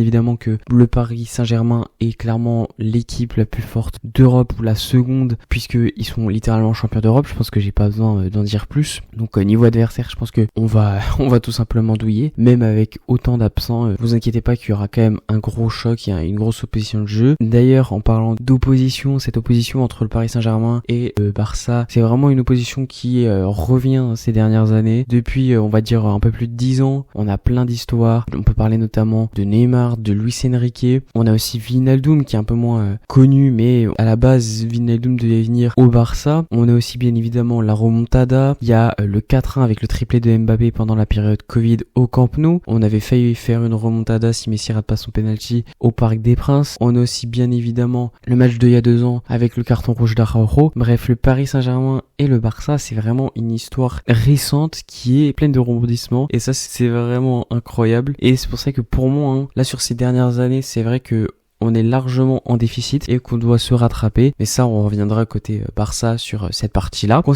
évidemment que le Paris Saint-Germain est clairement l'équipe la plus forte d'Europe ou la seconde, puisqu'ils sont littéralement champions d'Europe. Je pense que j'ai pas besoin d'en dire plus. Donc niveau adversaire, je pense que on va tout simplement douiller, même avec autant d'absents. Vous inquiétez pas qu'il y aura quand même un gros choc, il y a une grosse opposition de jeu. D'ailleurs, en parlant d'opposition, cette opposition entre le Paris Saint-Germain et le Barça, c'est vraiment une opposition qui revient ces dernières années. Depuis, on va dire, un peu plus de 10 ans, on a plein d'histoires. On peut parler notamment de Neymar, de Luis Enrique. On a aussi Wijnaldum qui est un peu moins connu, mais à la base, Wijnaldum devait venir au Barça. On a aussi bien évidemment la remontada. Il y a le 4-1 avec le triplé de Mbappé pendant la période Covid au Camp Nou. On avait failli faire une remontada si Messi rate pas son penalty au Parc des Princes. On a aussi bien évidemment le match d'il y a 2 ans avec le carton rouge d'Araujo. Bref, le Paris Saint-Germain et le Barça, c'est vraiment une histoire récente qui est pleine de rebondissements, et ça c'est vraiment incroyable. Et c'est pour ça que pour moi, là sur ces dernières années, c'est vrai que on est largement en déficit et qu'on doit se rattraper. Mais ça, on reviendra côté Barça sur cette partie-là.